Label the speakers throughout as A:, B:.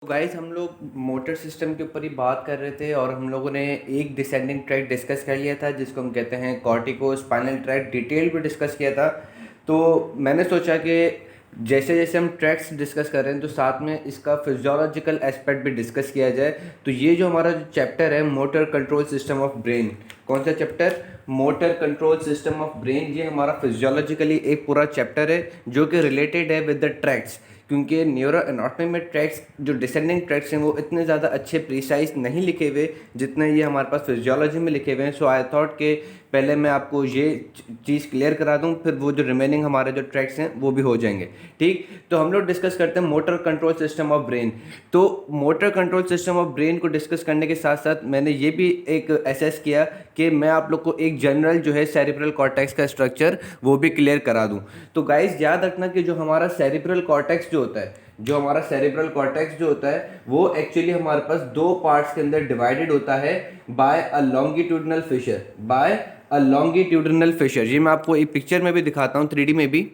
A: Guys हम लोग motor system के ऊपर ही बात कर रहे थे और हम लोगों ने एक डिसेंडिंग ट्रैक डिस्कस कर लिया था जिसको हम कहते हैं कॉर्टिको स्पाइनल ट्रैक। डिटेल भी डिस्कस किया था। तो मैंने सोचा कि जैसे जैसे हम ट्रैक्स डिस्कस कर रहे हैं तो साथ में इसका फिजियोलॉजिकल एस्पेक्ट भी डिस्कस किया जाए। तो ये जो हमारा जो चैप्टर है motor control system of brain, कौन सा chapter? Motor control system of brain. ये हमारा फिजियोलॉजिकली एक पूरा चैप्टर है जो कि रिलेटेड है विद द ट्रैक्स, क्योंकि न्यूरो एनाटॉमी में ट्रैक्स जो डिसेंडिंग ट्रैक्स हैं वो इतने ज़्यादा अच्छे प्रिसाइज नहीं लिखे हुए जितने ये हमारे पास फिजियोलॉजी में लिखे हुए हैं। सो आई थॉट कि पहले मैं आपको ये चीज़ क्लियर करा दूं, फिर वो जो रिमेनिंग हमारे जो ट्रैक्स हैं वो भी हो जाएंगे। ठीक, तो हम लोग डिस्कस करते हैं motor control system of brain. तो motor control system of brain को डिस्कस करने के साथ साथ मैंने ये भी एक असेस किया कि मैं आप लोग को एक जनरल जो है सेरिब्रल कॉर्टेक्स का स्ट्रक्चर वो भी क्लियर करा दूं। तो गाइस याद रखना कि जो हमारा सेरिब्रल कॉर्टेक्स जो होता है, जो हमारा सेरिब्रल कॉर्टेक्स जो होता है वो एक्चुअली हमारे पास दो पार्ट्स के अंदर डिवाइडेड होता है बाय अ लॉन्गिट्यूडिनल फिशर, बाय अ लॉन्गिट्यूडिनल फिशर। ये मैं आपको एक पिक्चर में भी दिखाता हूँ, 3D में भी।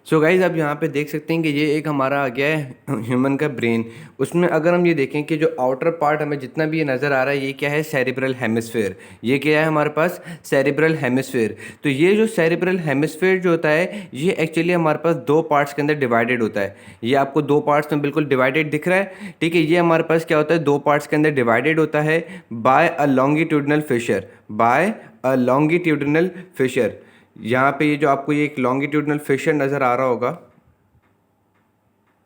A: सो गाइज आप यहाँ पे देख सकते हैं कि ये एक हमारा आ गया है ह्यूमन का ब्रेन। उसमें अगर हम ये देखें कि जो आउटर पार्ट हमें जितना भी ये नज़र आ रहा है ये क्या है? Cerebral hemisphere. ये क्या है हमारे पास? Cerebral hemisphere. तो ये जो सेरिब्रल हेमिस्फेयर जो होता है ये एक्चुअली हमारे पास दो पार्ट्स के अंदर डिवाइडेड होता है। ये आपको दो पार्ट्स में बिल्कुल डिवाइडेड दिख रहा है, ठीक है। ये हमारे पास क्या होता है? दो पार्ट्स के अंदर डिवाइडेड होता है बाय अ लॉन्गिट्यूडिनल फिशर, बाय अ लॉन्गिट्यूडिनल फिशर। यहाँ पे ये जो आपको ये एक लॉन्गिट्यूडिनल फिशर नज़र आ रहा होगा,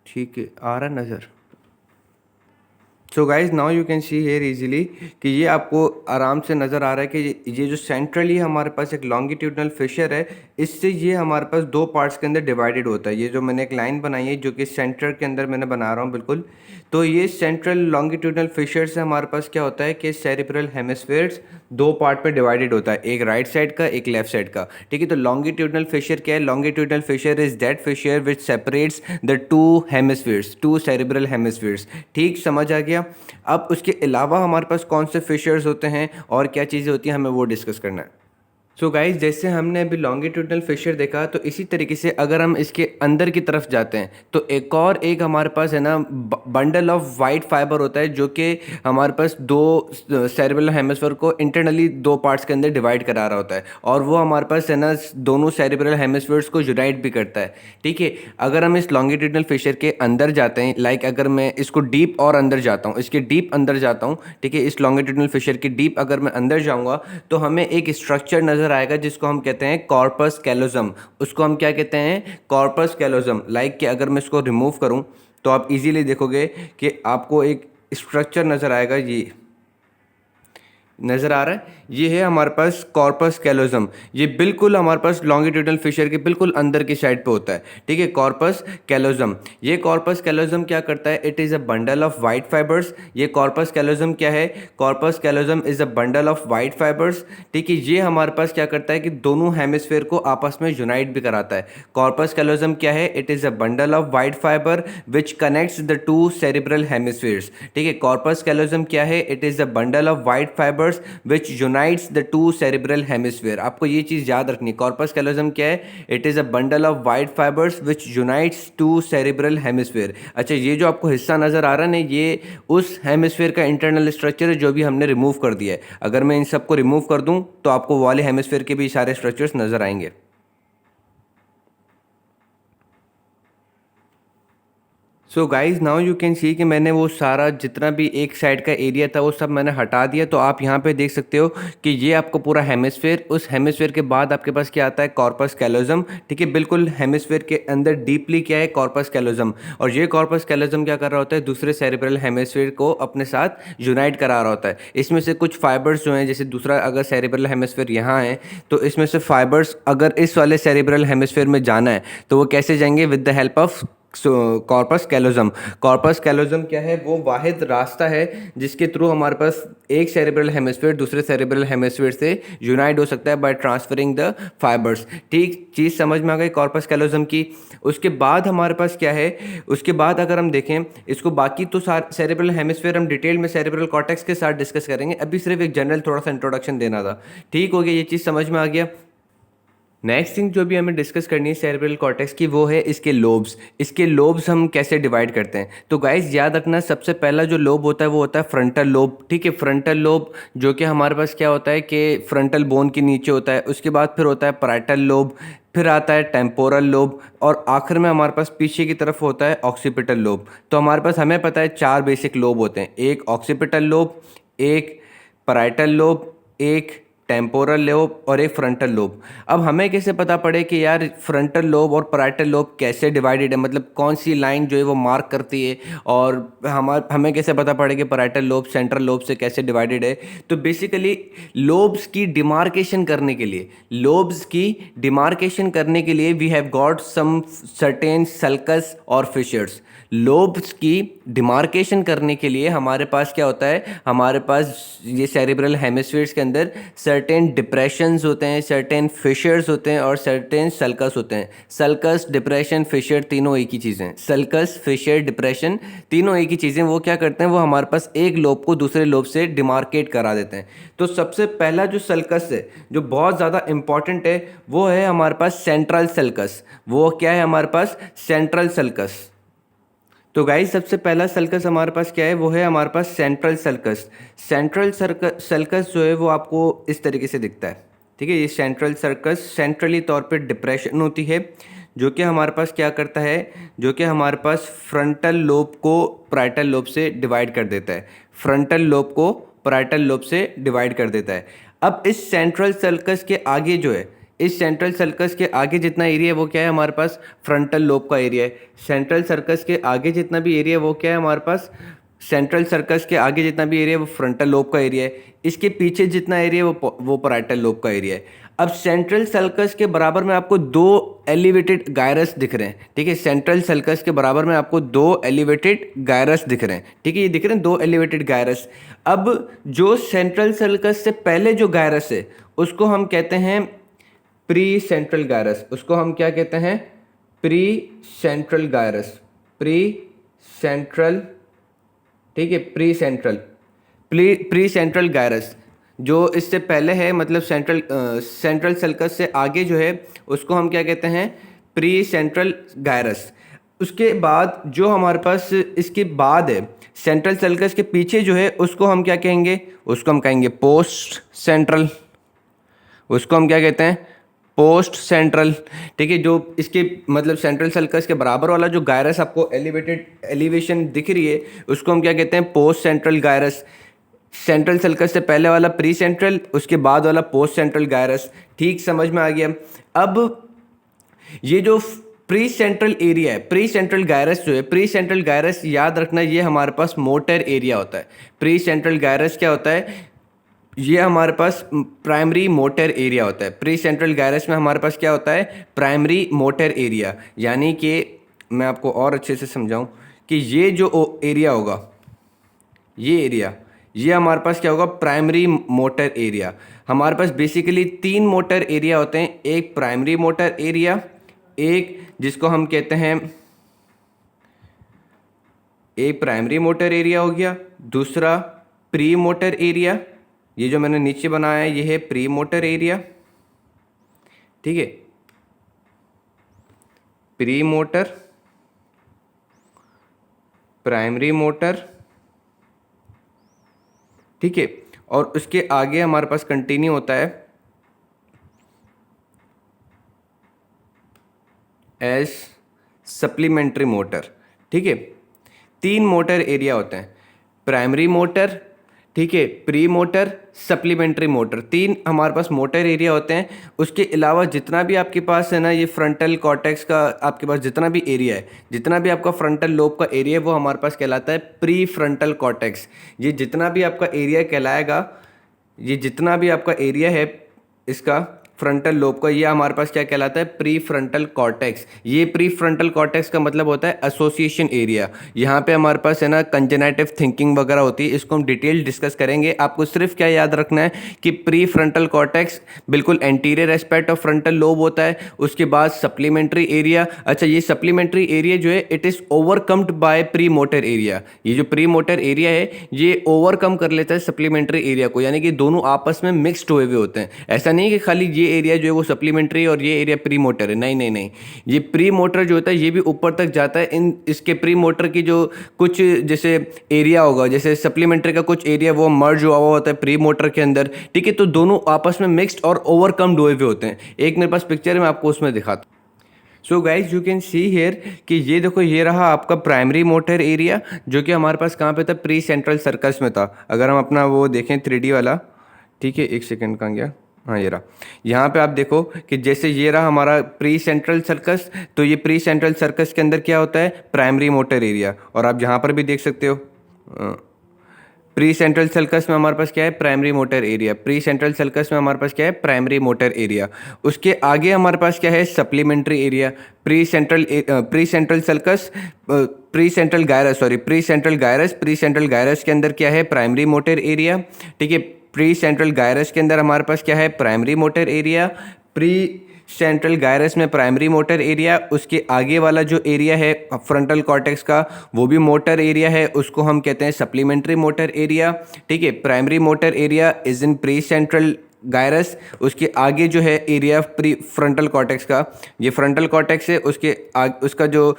A: ठीक है, आ रहा नज़र। So guys now you can see here easily कि ये आपको आराम से नज़र आ रहा है कि ये जो सेंट्रली हमारे पास एक लॉन्गिट्यूडिनल फिशर है, इससे ये हमारे पास दो पार्ट्स के अंदर डिवाइडेड होता है। ये जो मैंने एक लाइन बनाई है जो कि सेंटर के अंदर मैंने बना रहा हूँ बिल्कुल, तो ये सेंट्रल लॉन्गिट्यूडिनल फिशर से हमारे पास क्या होता है कि सेरिब्रल हेमिस्फेयर्स दो पार्ट में डिवाइडेड होता है, एक राइट साइड का एक लेफ्ट साइड का, ठीक है। तो लॉन्गिट्यूडिनल फिशर क्या है? Longitudinal fissure is that fissure which separates the two hemispheres, two cerebral hemispheres. ठीक, समझ आ गया। अब उसके अलावा हमारे पास कौन से फिशर्स होते हैं और क्या चीज़ें होती हैं, हमें वो डिस्कस करना है। सो गाइज जैसे हमने अभी लॉन्गिट्यूडिनल फिशर देखा, तो इसी तरीके से अगर हम इसके अंदर की तरफ जाते हैं तो एक हमारे पास है ना बंडल ऑफ वाइट फाइबर होता है जो कि हमारे पास दो सेरिब्रल हेमिस्फीयर को इंटरनली दो पार्ट्स के अंदर डिवाइड करा रहा होता है, और वो हमारे पास है ना दोनों सेरिब्रल हेमिस्फीयर्स को यूनाइट भी करता है, ठीक है। अगर हम इस लॉन्गिट्यूडिनल फिशर के अंदर जाते हैं, लाइक अगर मैं इसको डीप और अंदर जाता हूँ, इसके डीप अंदर जाता हूँ, ठीक है, इस लॉन्गिट्यूडिनल फिशर के डीप अगर मैं अंदर जाऊँगा तो हमें एक स्ट्रक्चर नज़र आएगा जिसको हम कहते हैं कॉर्पस कैलोजम। उसको हम क्या कहते हैं? Corpus callosum. लाइक कि अगर मैं इसको रिमूव करूं तो आप इजीली देखोगे कि आपको एक स्ट्रक्चर नज़र आएगा, ये नज़र आ रहा है, ये है हमारे पास कॉर्पस कैलोजम। ये बिल्कुल हमारे पास लॉन्गिट्यूडिनल फिशर के बिल्कुल अंदर की साइड पे होता है, ठीक है, कॉर्पस कैलोजम। ये कॉर्पस कैलोजम क्या करता है? It is a bundle of white fibres. ये कॉर्पस कैलोजम क्या है? Corpus callosum is a bundle of white fibres, ठीक है। ये हमारे पास क्या करता है कि दोनों हेमिस्फेयर को आपस में यूनाइट भी कराता है। कॉर्पस कैलोजम क्या है? It is a bundle of white fibre which connects the two cerebral hemispheres, ठीक है। कॉर्पस कैलोजम क्या है? It is a bundle of white fibres which unites the two cerebral hemisphere। आपको ये चीज याद रखनी है। कॉर्पस कैलोजम क्या है? It is a bundle of white fibres which unites two cerebral hemisphere। अच्छा, ये जो आपको हिस्सा नजर आ रहा है ना, ये उस हेमिस्फेयर का इंटरनल स्ट्रक्चर है जो भी हमने रिमूव कर दिया है। अगर मैं इन सबको रिमूव कर दूं तो आपको वाले हेमिस्फेयर के भी सारे स्ट्रक्चर्स नजर आएंगे। सो गाइज नाउ यू कैन सी कि मैंने वो सारा जितना भी एक साइड का एरिया था वो सब मैंने हटा दिया। तो आप यहाँ पे देख सकते हो कि ये आपको पूरा हेमिस्फेयर, उस हेमिस्फेयर के बाद आपके पास क्या आता है? कॉर्पस कैलोजम, ठीक है। बिल्कुल हेमिस्फेयर के अंदर डीपली क्या है? Corpus callosum. और ये कॉर्पस कैलोजम क्या कर रहा होता है? दूसरे सेरिब्रल हेमिस्फेयर को अपने साथ यूनाइट करा रहा होता है। इसमें से कुछ फाइबर्स जो हैं, जैसे दूसरा अगर सेरिब्रल हेमिस्फेयर यहाँ है तो इसमें से फाइबर्स अगर इस वाले सेरिब्रल हेमिस्फेयर में जाना है तो वो कैसे जाएंगे? With the help of corpus callosum. Corpus callosum क्या है? वो वाहिद रास्ता है जिसके थ्रू हमारे पास एक सेरिब्रल हेमिस्फीयर दूसरे सेरिब्रल हेमिस्फीयर से यूनाइट हो सकता है बाय ट्रांसफरिंग द फाइबर्स। ठीक चीज़ समझ में आ गई कॉर्पस कैलोजम की। उसके बाद हमारे पास क्या है? उसके बाद अगर हम देखें इसको, बाकी तो सेरिब्रल हेमिस्फीयर हम डिटेल में सेरिब्रल कॉर्टेक्स के साथ डिस्कस करेंगे। अभी सिर्फ एक जनरल थोड़ा सा इंट्रोडक्शन देना था। ठीक हो गया? ये चीज़ समझ में आ गया? नेक्स्ट थिंग जो भी हमें डिस्कस करनी है सेरेब्रल कॉर्टेक्स की, वो है इसके लोब्स। इसके लोब्स हम कैसे डिवाइड करते हैं। तो गाइस याद रखना, सबसे पहला जो लोब होता है वो होता है फ्रंटल लोब। ठीक है, फ्रंटल लोब जो कि हमारे पास क्या होता है कि फ्रंटल बोन के नीचे होता है। उसके बाद फिर होता है पैराइटल लोब, फिर आता है टेम्पोरल लोब, और आखिर में हमारे पास पीछे की तरफ होता है ऑक्सीपिटल लोब। तो हमारे पास, हमें पता है, 4 बेसिक लोब होते हैं। एक ऑक्सीपिटल लोब, एक पैराइटल लोब, एक टेम्पोरल लोब और एक फ्रंटल लोब। अब हमें कैसे पता पड़े कि यार फ्रंटल लोब और पैराइटल लोब कैसे डिवाइडेड है, मतलब कौन सी लाइन जो है वो मार्क करती है, और हमें कैसे पता पड़े कि पैराइटल लोब सेंट्रल लोब से कैसे डिवाइडेड है। तो बेसिकली लोब्स की डिमार्केशन करने के लिए, we have got some certain sulcus और फिशर्स। लोब्स की डिमार्केशन करने के लिए हमारे पास क्या होता है, हमारे पास ये सेरिब्रल हेमिस्फीयर्स के अंदर सर्टेन डिप्रेशंस होते हैं, सर्टेन फिशर्स होते हैं और सर्टेन सल्कस होते हैं। सल्कस, डिप्रेशन, फिशर तीनों एक ही चीज़ें हैं। सल्कस, फिशर, डिप्रेशन तीनों एक ही चीज़ें। वो क्या करते हैं, वो हमारे पास एक लोब को दूसरे लोब से डिमार्केट करा देते हैं। तो सबसे पहला जो सल्कस है, जो बहुत ज़्यादा इंपॉर्टेंट है, वो है हमारे पास सेंट्रल सल्कस। वो क्या है हमारे पास, सेंट्रल सल्कस। तो गाइस सबसे पहला सल्कस हमारे पास क्या है, वो है हमारे पास सेंट्रल सल्कस। सेंट्रल सल्कस जो है वो आपको इस तरीके से दिखता है। ठीक है, ये सेंट्रल सर्कस सेंट्रली तौर पे डिप्रेशन होती है, जो कि हमारे पास क्या करता है, जो कि हमारे पास फ्रंटल लोब को पैराइटल लोब से डिवाइड कर देता है। फ्रंटल लोब को पैराइटल लोब से डिवाइड कर देता है। अब इस सेंट्रल सल्कस के आगे जो है, इस सेंट्रल सर्कस के आगे जितना एरिया है वो क्या है हमारे पास, फ्रंटल लोब का एरिया है। सेंट्रल सर्कस के आगे जितना भी एरिया है वो क्या है हमारे पास, सेंट्रल सर्कस के आगे जितना भी एरिया है वो फ्रंटल लोब का एरिया है। इसके पीछे जितना एरिया है वो पैराइटल लोब का एरिया है। अब सेंट्रल सर्कस के बराबर में आपको 2 एलिवेटेड गायरस दिख रहे हैं। ठीक है, सेंट्रल सर्कस के बराबर में आपको 2 एलिवेटेड गायरस दिख रहे हैं। ठीक है, ये दिख रहे हैं 2 एलिवेटेड गायरस। अब जो सेंट्रल सर्कस से पहले जो गायरस है उसको हम कहते हैं प्री सेंट्रल गायरस। उसको हम क्या कहते हैं, pre central gyrus. Pre central, ठीक है, प्री सेंट्रल गायरस जो इससे पहले है, मतलब सेंट्रल सल्कस से आगे जो है उसको हम क्या कहते हैं, प्री सेंट्रल गायरस। उसके बाद जो हमारे पास इसके बाद है, सेंट्रल सल्कस के पीछे जो है उसको हम क्या कहेंगे, उसको हम कहेंगे पोस्ट सेंट्रल। उसको हम क्या कहते हैं, पोस्ट सेंट्रल। ठीक है, जो इसके मतलब सेंट्रल सल्कस के बराबर वाला जो गायरस आपको एलिवेशन दिख रही है उसको हम क्या कहते हैं, post central gyrus. Central sulcus से पहले वाला प्री सेंट्रल, उसके बाद वाला पोस्ट सेंट्रल गायरस। ठीक, समझ में आ गया। अब ये जो प्री सेंट्रल एरिया है, प्री सेंट्रल गायरस जो है, प्री सेंट्रल गायरस याद रखना ये हमारे पास मोटर एरिया होता है। प्री सेंट्रल गायरस क्या होता है, ये हमारे पास प्राइमरी मोटर एरिया होता है। प्री सेंट्रल गायरस में हमारे पास क्या होता है, प्राइमरी मोटर एरिया। यानी कि मैं आपको और अच्छे से समझाऊं कि ये जो एरिया होगा, ये एरिया, ये हमारे पास क्या होगा, प्राइमरी मोटर एरिया। हमारे पास बेसिकली 3 मोटर एरिया होते हैं। एक प्राइमरी मोटर एरिया, एक जिसको हम कहते हैं, एक प्राइमरी मोटर एरिया हो गया, दूसरा प्री मोटर एरिया। ये जो मैंने नीचे बनाया है ये है प्री मोटर एरिया। ठीक है, प्री मोटर, प्राइमरी मोटर। ठीक है, और उसके आगे हमारे पास कंटिन्यू होता है एज सप्लीमेंट्री मोटर। ठीक है, 3 मोटर एरिया होते हैं, प्राइमरी मोटर, ठीक है, प्री मोटर, सप्लीमेंट्री मोटर। 3 हमारे पास मोटर एरिया होते हैं। उसके अलावा जितना भी आपके पास है ना, ये फ्रंटल कॉर्टेक्स का आपके पास जितना भी एरिया है, जितना भी आपका फ्रंटल लोब का एरिया है वो हमारे पास कहलाता है प्री फ्रंटल कॉर्टेक्स। ये जितना भी आपका एरिया कहलाएगा, ये जितना भी आपका एरिया है इसका फ्रंटल लोब का, ये हमारे पास क्या कहलाता है, प्री फ्रंटल कॉर्टेक्स। ये प्री फ्रंटल कॉर्टेक्स का मतलब होता है एसोसिएशन एरिया। यहाँ पे हमारे पास है ना कंजेनेटिव थिंकिंग वगैरह होती है, इसको हम डिटेल डिस्कस करेंगे। आपको सिर्फ क्या याद रखना है कि प्री फ्रंटल कॉर्टेक्स बिल्कुल anterior aspect of frontal lobe होता है। उसके बाद सप्लीमेंट्री एरिया, अच्छा ये सप्लीमेंट्री एरिया जो है it is overcomed by pre motor area. ये जो प्री मोटर एरिया है ये ओवरकम कर लेता है सप्लीमेंट्री एरिया को, यानी कि दोनों आपस में मिक्सड हुए हुए होते हैं। ऐसा नहीं कि खाली ये एरिया जो है वो सप्लीमेंट्री और ये एरिया प्री मोटर है। नहीं नहीं नहीं, ये प्री मोटर जो होता है ये भी ऊपर तक जाता है। इन इसके प्री मोटर की जो कुछ जैसे एरिया होगा, जैसे सप्लीमेंट्री का कुछ एरिया वो मर्ज हुआ होता है प्री मोटर के अंदर, ठीक है। तो दोनों आपस में मिक्स्ड और ओवरकम हुए हुए होते हैं। एक मेरे पास पिक्चर है, मैं आपको उसमें दिखाता हूँ। So guys you can see here कि ये देखो, ये रहा आपका प्राइमरी मोटर एरिया, जो कि हमारे पास कहाँ पे था, प्री सेंट्रल सर्कस में था। अगर हम अपना वो देखें 3D वाला, ठीक है, एक सेकेंड कहाँ गया, हाँ ये रहा। यहाँ पे आप देखो कि जैसे ये रहा हमारा प्री सेंट्रल सर्कस, तो ये प्री सेंट्रल सर्कस के अंदर क्या होता है, प्राइमरी मोटर एरिया। और आप यहाँ पर भी देख सकते हो प्री सेंट्रल सर्कस में हमारे पास क्या है, primary motor area. Pre central sulcus में हमारे पास क्या है, प्राइमरी मोटर एरिया। उसके आगे हमारे पास क्या है, supplementary area. Pre central sulcus, pre central gyrus, sorry pre central gyrus, pre central gyrus के अंदर क्या है, प्राइमरी मोटर एरिया, ठीक है। प्री सेंट्रल गायरस के अंदर हमारे पास क्या है, primary motor area. Pre central gyrus में प्राइमरी मोटर एरिया। उसके आगे वाला जो एरिया है फ्रंटल कॉर्टेक्स का, वो भी मोटर एरिया है, उसको हम कहते हैं सप्लीमेंट्री मोटर एरिया, ठीक है। Primary motor area is in pre central gyrus. उसके आगे जो है एरिया प्री फ्रंटल कॉर्टेक्स का, ये फ्रंटल कॉर्टेक्स है, उसका जो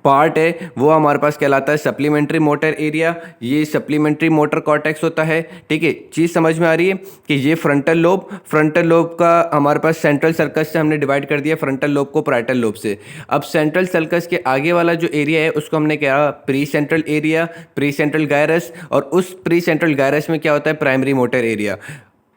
A: पार्ट है वो हमारे पास कहलाता है सप्लीमेंट्री मोटर एरिया। ये सप्लीमेंट्री मोटर कॉर्टेक्स होता है, ठीक है। चीज़ समझ में आ रही है कि ये फ्रंटल लोब का हमारे पास सेंट्रल सर्कस से हमने डिवाइड कर दिया फ्रंटल लोब को पैराइटल लोब से। अब सेंट्रल सर्कस के आगे वाला जो एरिया है उसको हमने कहा pre central area, pre central gyrus. और उस प्री सेंट्रल गायरस में क्या होता है, primary motor area.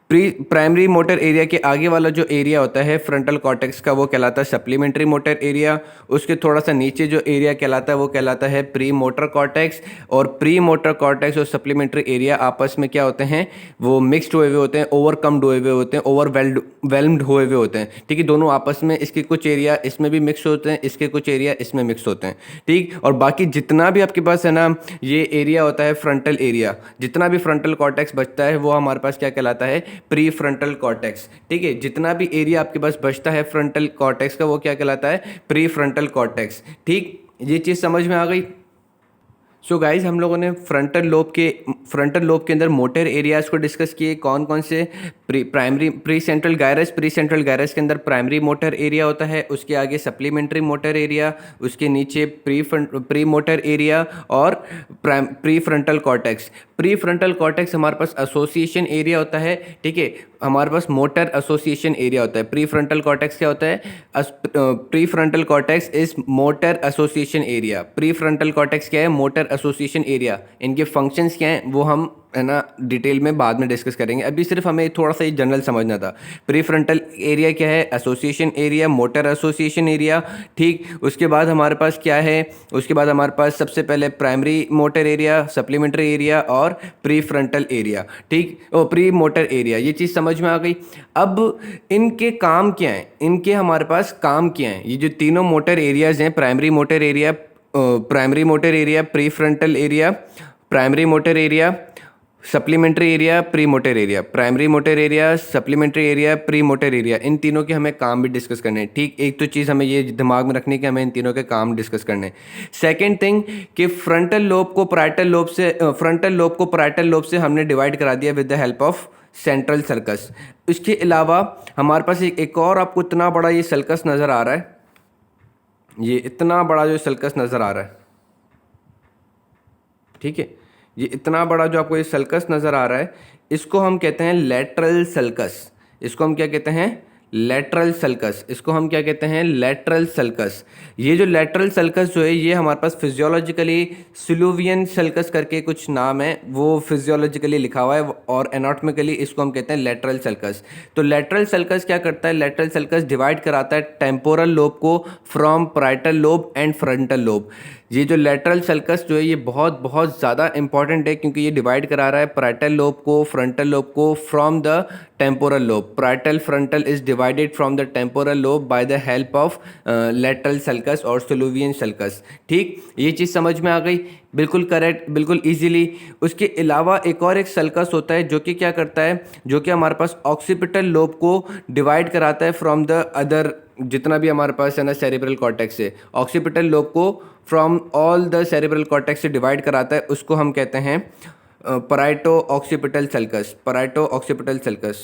A: Primary motor area के आगे वाला जो एरिया होता है फ्रंटल कॉर्टेक्स का, वो कहलाता है सप्लीमेंट्री मोटर एरिया। उसके थोड़ा सा नीचे जो एरिया कहलाता है वो कहलाता है प्री मोटर कॉर्टेक्स। और प्री मोटर कॉर्टेक्स और सप्लीमेंट्री एरिया आपस में क्या होते हैं, वो मिक्सड हुए हुए होते हैं, ओवरकम्ड हुए हुए होते हैं, ओवरवेल्म्ड हुए हुए होते हैं, ठीक है। दोनों आपस में, इसके कुछ एरिया इसमें भी मिक्स होते हैं, इसके कुछ एरिया इसमें मिक्स होते हैं, ठीक। और बाकी जितना भी आपके पास है ना ये एरिया होता है फ्रंटल एरिया, जितना भी फ्रंटल कॉर्टेक्स बचता है वो हमारे पास क्या कहलाता है, प्री फ्रंटल कॉर्टेक्स, ठीक है। जितना भी एरिया आपके पास बचता है फ्रंटल कॉर्टेक्स का वो क्या कहलाता है, प्री फ्रंटल कॉर्टेक्स, ठीक। ये चीज़ समझ में आ गई। सो गाइज हम लोगों ने फ्रंटल लोब के अंदर मोटर एरियाज को डिस्कस किए। कौन कौन से, प्री सेंट्रल गायरस के अंदर प्राइमरी मोटर एरिया होता है, उसके आगे सप्लीमेंट्री मोटर एरिया, उसके नीचे प्री मोटर एरिया और pre frontal cortex. Pre frontal cortex हमारे पास एसोसिएशन एरिया होता है, ठीक है। हमारे पास मोटर एसोसिएशन एरिया होता है। प्री फ्रंटल कॉर्टेक्स क्या होता है, pre frontal cortex is motor association area. Pre frontal cortex क्या है, मोटर एसोसिएशन एरिया। इनके फंक्शंस क्या हैं वो हम है ना डिटेल में बाद में डिस्कस करेंगे। अभी सिर्फ हमें थोड़ा सा जनरल समझना था। प्री फ्रंटल एरिया क्या है, association area, motor association area, ठीक। उसके बाद हमारे पास क्या है, उसके बाद हमारे पास सबसे पहले primary motor area, supplementary area और प्री फ्रंटल एरिया, ठीक, और प्री मोटर एरिया। ये चीज़ समझ में आ गई। अब इनके काम क्या हैं, इनके हमारे पास काम क्या हैं, ये जो तीनों मोटर एरियाज हैं, primary motor area, prefrontal area, primary motor area, supplementary area, premotor area, primary motor area, supplementary area, premotor area, इन तीनों के हमें काम भी डिस्कस करने हैं, ठीक। एक तो चीज़ हमें ये दिमाग में रखनी है कि हमें इन तीनों के काम डिस्कस करने हैं। सेकेंड थिंग कि फ्रंटल लोब को पैराइटल लोब से हमने डिवाइड करा दिया with the help of central sulcus. इसके अलावा हमारे पास एक और, आपको इतना बड़ा ये सर्कस नज़र आ रहा है, ये इतना बड़ा जो सर्कस नज़र आ रहा है, ठीक है, ये इतना बड़ा जो आपको ये सल्कस नज़र आ रहा है, इसको हम कहते हैं लेटरल सल्कस। इसको हम क्या कहते हैं, लेटरल सल्कस। इसको हम क्या कहते हैं, लेटरल सल्कस। ये जो लेटरल सल्कस जो है ये हमारे पास फिजियोलॉजिकली सिलुवियन सल्कस करके कुछ नाम है, वो फिजियोलॉजिकली लिखा हुआ है, और एनाटॉमिकली इसको हम कहते हैं लेटरल सल्कस। तो लेटरल सल्कस क्या करता है, लेटरल सल्कस डिवाइड कराता है टेम्पोरल लोब को from parietal lobe and frontal lobe. ये जो लेटरल सल्कस जो है ये बहुत बहुत ज़्यादा इंपॉर्टेंट है, क्योंकि ये डिवाइड करा रहा है पैराइटल लोब को, फ्रंटल लोब को from the temporal lobe. Parietal frontal is divided from the temporal lobe by the help of lateral sulcus और सिलुवियन सल्कस, ठीक। ये चीज़ समझ में आ गई, बिल्कुल करेक्ट, बिल्कुल इजीली। उसके अलावा एक और एक सल्कस होता है जो कि क्या करता है, जो कि हमारे पास ऑक्सीपिटल लोब को डिवाइड कराता है फ्रॉम द अदर, जितना भी हमारे पास है ना सेरेब्रल कॉर्टेक्स से, ऑक्सीपिटल लोब को from all the cerebral cortex से डिवाइड कराता है। उसको हम कहते हैं parieto occipital sulcus, parieto occipital sulcus.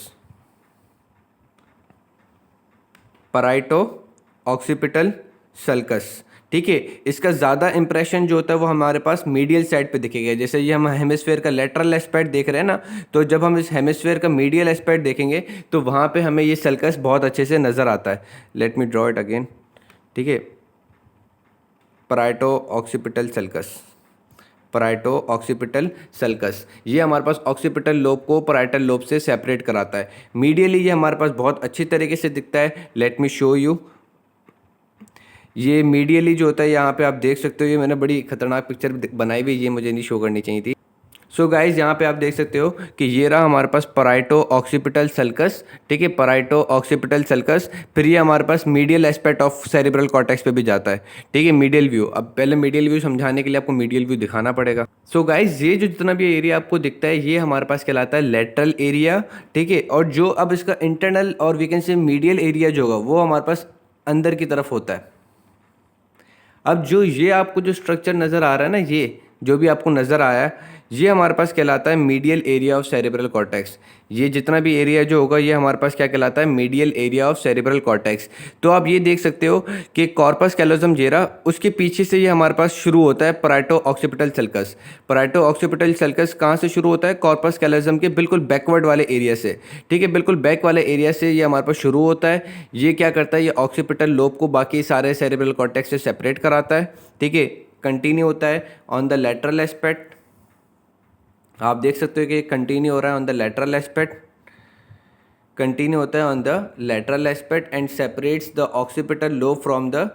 A: Parieto occipital sulcus. ठीक है, इसका ज़्यादा इंप्रेशन जो होता है वो हमारे पास मीडियल साइड पे दिखेगा। जैसे ये हम हेमिस्फेयर का लेटरल एस्पेक्ट देख रहे हैं ना, तो जब हम इस हेमिस्फेयर का मीडियल एस्पेक्ट देखेंगे तो वहाँ पे हमें ये सल्कस बहुत अच्छे से नज़र आता है। Let me draw it again. ठीक है, पराइटो occipital sulcus, parieto occipital sulcus, ये हमारे पास ऑक्सीपिटल लोब को पराइटल लोब से सेपरेट कराता है। मीडियली ये हमारे पास बहुत अच्छी तरीके से दिखता है। Let me show you. ये मीडियली जो होता है यहाँ पे आप देख सकते हो, ये मैंने बड़ी खतरनाक पिक्चर बनाई हुई, ये मुझे नहीं शो करनी चाहिए थी। सो गाइज यहाँ पे आप देख सकते हो कि ये रहा हमारे पास पराइटो ऑक्सीपिटल सल्कस। ठीक है, पराइटो ऑक्सीपिटल सल्कस। फिर ये हमारे पास medial aspect of cerebral cortex पे भी जाता है। ठीक है, मीडियल व्यू। अब पहले मीडियल व्यू समझाने के लिए आपको मीडियल व्यू दिखाना पड़ेगा। सो गाइज ये जो जितना भी एरिया आपको दिखता है ये हमारे पास कहलाता है लेटरल एरिया। ठीक है, और जो अब इसका इंटरनल और we can say medial area जो होगा वो हमारे पास अंदर की तरफ होता है। अब जो ये आपको जो स्ट्रक्चर नज़र आ रहा है ना, ये जो भी आपको नज़र आया है ये हमारे पास कहलाता है medial area of cerebral cortex. ये जितना भी एरिया जो होगा ये हमारे पास क्या कहलाता है, medial area of cerebral cortex. तो आप ये देख सकते हो कि कॉर्पस कैलोजम जेरा, उसके पीछे से ये हमारे पास शुरू होता है पराइटो occipital sulcus. Parieto occipital sulcus कहाँ से शुरू होता है, कॉर्पस कैलोजम के बिल्कुल बैकवर्ड वाले एरिया से। ठीक है, बिल्कुल बैक वाले एरिया से ये हमारे पास शुरू होता है। ये क्या करता है, ये ऑक्सीपिटल लोब को बाकी सारे सेरिब्रल कॉर्टेक्स से सेपरेट कराता है। ठीक है, कंटिन्यू होता है ऑन द लेटरल एस्पेक्ट। आप देख सकते हो कि कंटिन्यू हो रहा है on the lateral aspect, continue होता है on the lateral aspect and separates the occipital lobe from the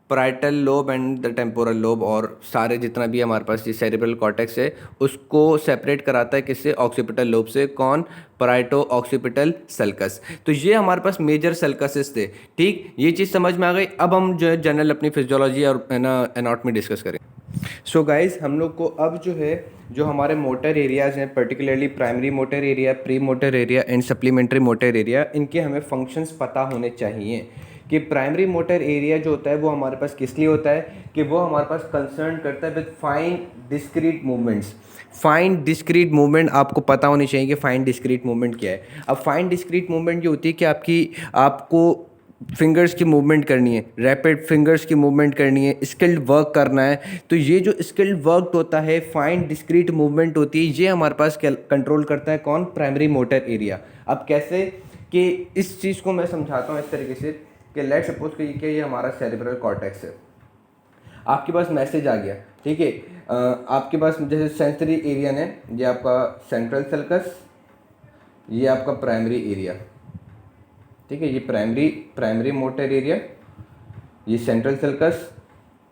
A: parietal lobe and the temporal lobe, और सारे जितना भी हमारे पास ये सेरिब्रल कॉर्टेक्स है उसको सेपरेट कराता है किससे, ऑक्सीपिटल लोब से। कौन, पराइटो ऑक्सीपिटल सल्कस। तो ये हमारे पास मेजर सल्कसेस थे। ठीक, ये चीज़ समझ में आ गई। अब हम जो है जनरल अपनी फिजियोलॉजी और एनाटॉमी डिस्कस करें। सो गाइज हम लोग को अब जो है जो हमारे मोटर एरियाज़ हैं, particularly primary motor area, premotor area and supplementary motor area, इनके हमें फंक्शंस पता होने चाहिए। कि प्राइमरी मोटर एरिया जो होता है वो हमारे पास किस लिए होता है, कि वो हमारे पास कंसर्न करता है with fine discrete movements. Fine discrete movement आपको पता होनी चाहिए कि फाइन डिस्क्रीट मूवमेंट क्या है। अब फाइन डिस्क्रीट मूवमेंट जो होती है कि आपको फिंगर्स की मूवमेंट करनी है, रैपिड फिंगर्स की मूवमेंट करनी है, स्किल्ड वर्क करना है। तो ये जो स्किल्ड वर्क होता है, फाइन डिस्क्रीट मूवमेंट होती है, ये हमारे पास कंट्रोल करता है कौन, प्राइमरी मोटर एरिया। अब कैसे, कि इस चीज़ को मैं समझाता हूँ इस तरीके से कि लेट सपोज कि ये हमारा सेरिब्रल कॉर्टेक्स है, आपके पास मैसेज आ गया। ठीक है, आपके पास जैसे सेंसरी एरिया ने, ये आपका सेंट्रल सल्कस, ये आपका प्राइमरी एरिया। ठीक है, ये प्राइमरी मोटर एरिया, ये सेंट्रल सल्कस,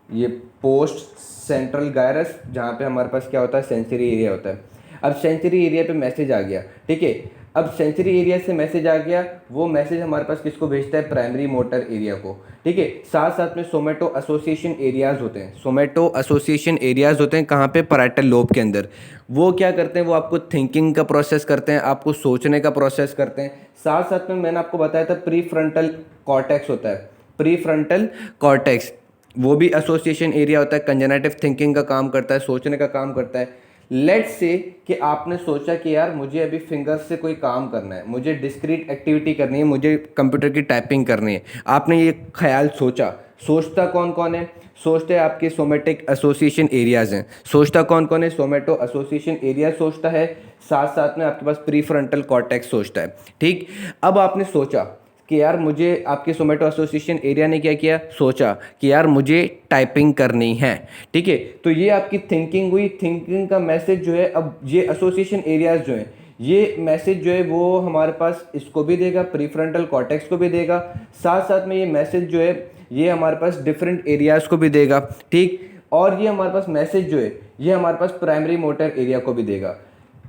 A: ये पोस्ट सेंट्रल गायरस, जहाँ पे हमारे पास क्या होता है, सेंसरी एरिया होता है। अब सेंसरी एरिया पे मैसेज आ गया। ठीक है, अब सेंसरी एरिया से मैसेज आ गया, वो मैसेज हमारे पास किसको भेजता है, प्राइमरी मोटर एरिया को। ठीक है, साथ साथ में सोमेटो एसोसिएशन एरियाज होते हैं। सोमेटो एसोसिएशन एरियाज होते हैं कहाँ पे, पैराइटल लोब के अंदर। वो क्या करते हैं, वो आपको थिंकिंग का प्रोसेस करते हैं, आपको सोचने का प्रोसेस करते हैं। साथ साथ में मैंने आपको बताया था प्री फ्रंटल कॉर्टेक्स होता है, प्री फ्रंटल कॉर्टेक्स, वो भी एसोसिएशन एरिया होता है, कंजेनेटिव थिंकिंग का काम करता है, सोचने का काम करता है। लेट्स से कि आपने सोचा कि यार मुझे अभी फिंगर से कोई काम करना है, मुझे डिस्क्रीट एक्टिविटी करनी है, मुझे कंप्यूटर की टाइपिंग करनी है। आपने ये ख्याल सोचा, सोचता कौन कौन है, सोचते आपके सोमेटिक एसोसिएशन एरियाज हैं। सोचता कौन कौन है, सोमेटो एसोसिएशन एरिया सोचता है, साथ साथ में आपके पास प्री फ्रंटल कॉर्टेक्स सोचता है। ठीक, अब आपने सोचा कि यार मुझे, आपके सोमेटो एसोसिएशन एरिया ने क्या किया, सोचा कि यार मुझे टाइपिंग करनी है। ठीक है, तो ये आपकी थिंकिंग हुई। थिंकिंग का मैसेज जो है, अब ये एसोसिएशन एरियाज जो हैं, ये मैसेज जो है वो हमारे पास इसको भी देगा, प्रीफ्रंटल कॉर्टेक्स को भी देगा। साथ साथ में ये मैसेज जो है ये हमारे पास डिफरेंट एरियाज़ को भी देगा। ठीक, और ये हमारे पास मैसेज जो है ये हमारे पास प्राइमरी मोटर एरिया को भी देगा।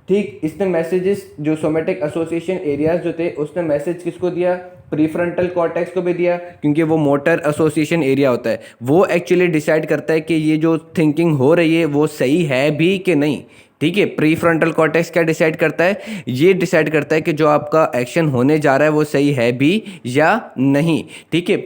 A: ठीक, इसने मैसेजेस जो सोमेटिक एसोसिएशन एरियाज जो थे उसने मैसेज किसको दिया, प्रीफ्रंटल कॉर्टेक्स को भी दिया, क्योंकि वो मोटर एसोसिएशन एरिया होता है। वो एक्चुअली डिसाइड करता है कि ये जो थिंकिंग हो रही है वो सही है भी कि नहीं। ठीक है, प्रीफ्रंटल कॉर्टेक्स क्या डिसाइड करता है, ये डिसाइड करता है कि जो आपका एक्शन होने जा रहा है वो सही है भी या नहीं। ठीक है,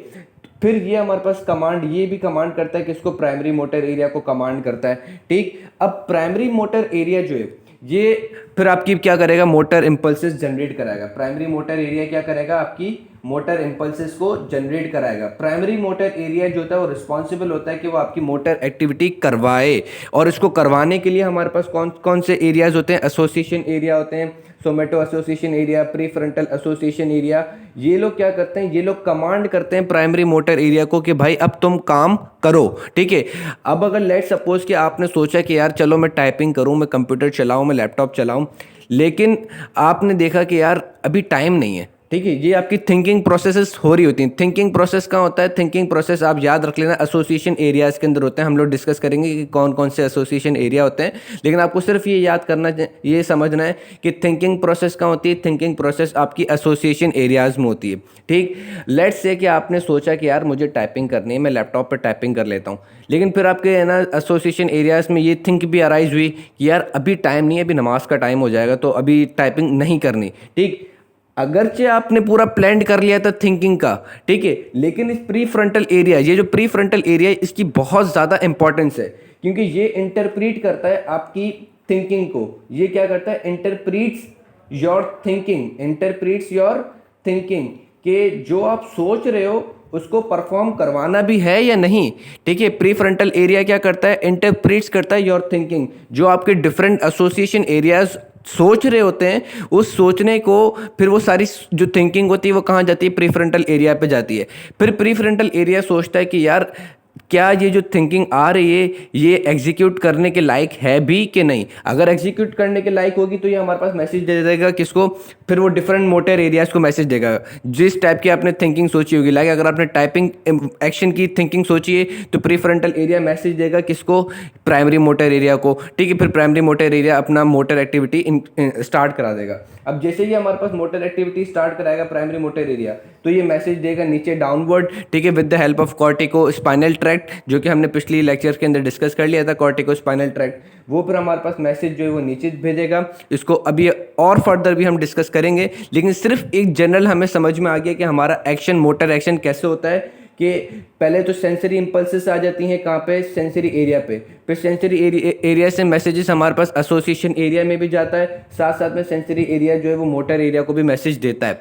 A: फिर ये हमारे पास कमांड, ये भी कमांड करता है कि इसको प्राइमरी मोटर एरिया को कमांड करता है। ठीक, अब प्राइमरी मोटर एरिया जो है ये फिर आपकी क्या करेगा, मोटर इंपल्सेस जनरेट कराएगा। प्राइमरी मोटर एरिया क्या करेगा, आपकी मोटर इम्पल्सेस को जनरेट कराएगा। प्राइमरी मोटर एरिया जो होता है वो रिस्पॉन्सिबल होता है कि वो आपकी मोटर एक्टिविटी करवाए, और इसको करवाने के लिए हमारे पास कौन कौन से एरियाज होते हैं? एसोसिएशन एरिया होते हैं, somato association area, pre frontal association area. ये लोग क्या करते हैं? ये लोग कमांड करते हैं प्राइमरी मोटर एरिया को कि भाई अब तुम काम करो, ठीक है। अब अगर लेट सपोज कि आपने सोचा कि यार चलो मैं टाइपिंग करूं, मैं कंप्यूटर चलाऊं, मैं लैपटॉप चलाऊं, लेकिन आपने देखा कि यार अभी टाइम नहीं है, ठीक है। ये आपकी थिंकिंग प्रोसेसेस हो रही होती हैं। थिंकिंग प्रोसेस कहाँ होता है? थिंकिंग प्रोसेस आप याद रख लेना, एसोसिएशन एरियाज के अंदर होते हैं। हम लोग डिस्कस करेंगे कि कौन कौन से एसोसिएशन एरिया होते हैं, लेकिन आपको सिर्फ ये याद करना, ये समझना है कि थिंकिंग प्रोसेस कहाँ होती है। थिंकिंग प्रोसेस आपकी एसोसिएशन एरियाज में होती है, ठीक। लेट्स से कि आपने सोचा कि यार मुझे टाइपिंग करनी है, मैं लैपटॉप पर टाइपिंग कर लेता हूँ, लेकिन फिर आपके है ना एसोसिएशन एरियाज में ये थिंक भी अराइज हुई कि यार अभी टाइम नहीं है, अभी नमाज का टाइम हो जाएगा, तो अभी टाइपिंग नहीं करनी, ठीक। अगरचे आपने पूरा प्लान कर लिया था थिंकिंग का, ठीक है, लेकिन इस प्री फ्रंटल एरिया, ये जो प्री फ्रंटल एरिया है, इसकी बहुत ज़्यादा इंपॉर्टेंस है, क्योंकि ये इंटरप्रीट करता है आपकी थिंकिंग को। ये क्या करता है? इंटरप्रीट्स योर थिंकिंग, इंटरप्रीट्स योर थिंकिंग, कि जो आप सोच रहे हो उसको परफॉर्म करवाना भी है या नहीं, ठीक है। प्री फ्रंटल एरिया क्या करता है? इंटरप्रीट्स करता है योर थिंकिंग। जो आपके डिफरेंट एसोसिएशन एरियाज सोच रहे होते हैं, उस सोचने को फिर वो सारी जो थिंकिंग होती है वो कहाँ जाती है? प्री फ्रंटल एरिया पे जाती है। फिर प्री फ्रंटल एरिया सोचता है कि यार क्या ये जो थिंकिंग आ रही है ये एग्जीक्यूट करने के लायक है भी कि नहीं। अगर एग्जीक्यूट करने के लायक होगी तो ये हमारे पास मैसेज दे देगा, किसको? फिर वो डिफरेंट मोटर एरियाज को मैसेज देगा, जिस टाइप की आपने थिंकिंग सोची होगी। लाइक अगर आपने टाइपिंग एक्शन की थिंकिंग सोची है तो प्री फ्रंटल एरिया मैसेज देगा किसको? प्राइमरी मोटर एरिया को, ठीक है। फिर प्राइमरी मोटर एरिया अपना मोटर एक्टिविटी स्टार्ट करा देगा। अब जैसे ही हमारे पास मोटर एक्टिविटी स्टार्ट कराएगा प्राइमरी मोटर एरिया, तो ये मैसेज देगा नीचे डाउनवर्ड, ठीक है, with the help of cortico spinal tract, जो कि हमने पिछली लेक्चर के अंदर डिस्कस कर लिया था, कॉर्टिको स्पाइनल ट्रैक्ट। वो फिर हमारे पास मैसेज जो है वो नीचे भेजेगा। इसको अभी और फर्दर भी हम डिस्कस करेंगे, लेकिन सिर्फ एक जनरल हमें समझ में आ गया कि हमारा एक्शन, मोटर एक्शन कैसे होता है। कि पहले तो सेंसरी इंपल्सेस आ जाती हैं कहाँ पे? सेंसरी एरिया पे। फिर सेंसरी एरिया से मैसेजेस हमारे पास एसोसिएशन एरिया में भी जाता है, साथ साथ में सेंसरी एरिया जो है वो मोटर एरिया को भी मैसेज देता है,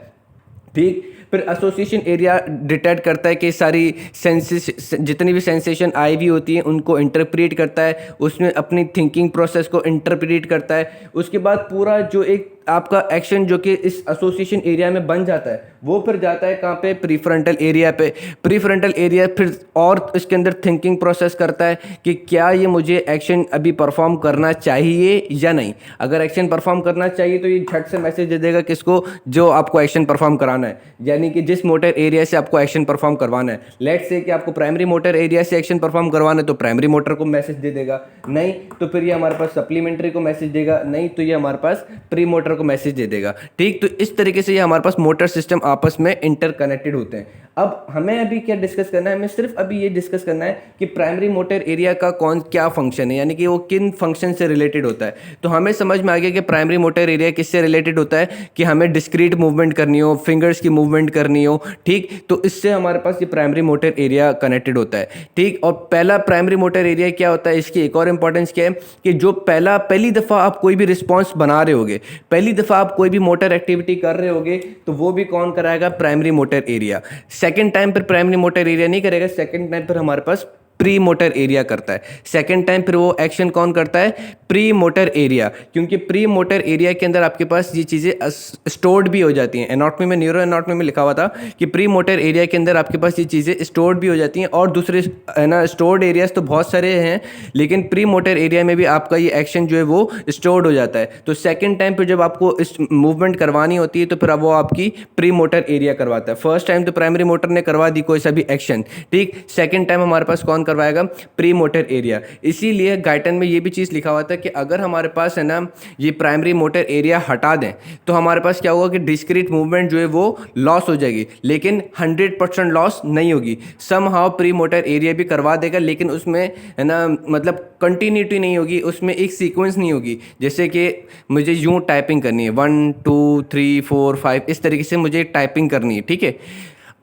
A: ठीक। फिर एसोसिएशन एरिया डिटेक्ट करता है कि सारी जितनी भी सेंसेशन आई हुई होती है उनको इंटरप्रेट करता है, उसमें अपनी थिंकिंग प्रोसेस को इंटरप्रेट करता है। उसके बाद पूरा जो एक आपका एक्शन जो कि इस एसोसिएशन एरिया में बन जाता है वो फिर जाता है कहाँ पे? प्री फ्रंटल एरिया पे। प्री फ्रंटल एरिया फिर और इसके अंदर थिंकिंग प्रोसेस करता है कि क्या ये मुझे एक्शन अभी परफॉर्म करना चाहिए या नहीं। अगर एक्शन परफॉर्म करना चाहिए तो ये झट से मैसेज दे देगा किसको? जो आपको एक्शन परफॉर्म कराना है, यानी कि जिस मोटर एरिया से आपको एक्शन परफॉर्म करवाना है। लेट्स से कि आपको प्राइमरी मोटर एरिया से एक्शन परफॉर्म करवाना है तो प्राइमरी मोटर को मैसेज दे देगा, नहीं तो फिर ये हमारे पास सप्लीमेंट्री को मैसेज देगा, नहीं तो ये हमारे पास प्री मोटर को मैसेज दे देगा, ठीक। तो इस तरीके से ये हमारे पास मोटर सिस्टम आपस में इंटरकनेक्टेड होते हैं। अब हमें अभी क्या डिस्कस करना है? हमें सिर्फ अभी ये डिस्कस करना है कि प्राइमरी मोटर एरिया का क्या फंक्शन है, यानी कि वो किन फंक्शन से रिलेटेड होता है। तो हमें समझ में आ गया कि प्राइमरी मोटर एरिया किससे रिलेटेड होता है कि हमें डिस्क्रीट मूवमेंट करनी हो, फिंगर्स की मूवमेंट करनी हो, ठीक। तो इससे हमारे पास ये प्राइमरी मोटर एरिया कनेक्टेड होता है, ठीक। और पहला प्राइमरी मोटर एरिया क्या होता है? इसकी एक और इंपॉर्टेंस क्या है कि जो पहली दफ़ा आप कोई भी रिस्पॉन्स बना रहे होगे, पहली दफ़ा आप कोई भी मोटर एक्टिविटी कर रहे होगे, तो वो भी कौन कराएगा? Primary motor area. Second time पर प्राइमरी मोटर एरिया नहीं करेगा, सेकेंड टाइम पर हमारे पास प्री मोटर एरिया करता है। सेकेंड टाइम फिर वो एक्शन कौन करता है? प्री मोटर एरिया, क्योंकि प्री मोटर एरिया के अंदर आपके पास ये चीज़ें स्टोर्ड भी हो जाती हैं। एनाटॉमी में, न्यूरो एनाटॉमी में लिखा हुआ था कि प्री मोटर एरिया के अंदर आपके पास ये चीज़ें स्टोर्ड भी हो जाती हैं। और दूसरे है ना स्टोर्ड एरियाज तो बहुत सारे हैं, लेकिन प्री मोटर एरिया में भी आपका ये एक्शन जो है वो स्टोर्ड हो जाता है। तो सेकेंड टाइम पर जब आपको इस मूवमेंट करवानी होती है तो फिर वो आपकी प्री मोटर एरिया करवाता है। फर्स्ट टाइम तो प्राइमरी मोटर ने करवा दी कोई सा भी एक्शन, ठीक। सेकेंड टाइम हमारे पास कौन करवाएगा? Pre motor area. इसीलिए गाइडन में ये भी चीज़ लिखा हुआ था कि अगर हमारे पास है ना ये प्राइमरी मोटर एरिया हटा दें तो हमारे पास क्या होगा कि डिस्क्रीट मूवमेंट जो है वो लॉस हो जाएगी, लेकिन 100% लॉस नहीं होगी। समहाउ प्री मोटर एरिया भी करवा देगा, लेकिन उसमें है ना मतलब कंटिन्यूटी नहीं होगी, उसमें एक सीक्वेंस नहीं होगी। जैसे कि मुझे यूँ टाइपिंग करनी है 1 2 3 4 5 इस तरीके से मुझे टाइपिंग करनी है, ठीक है।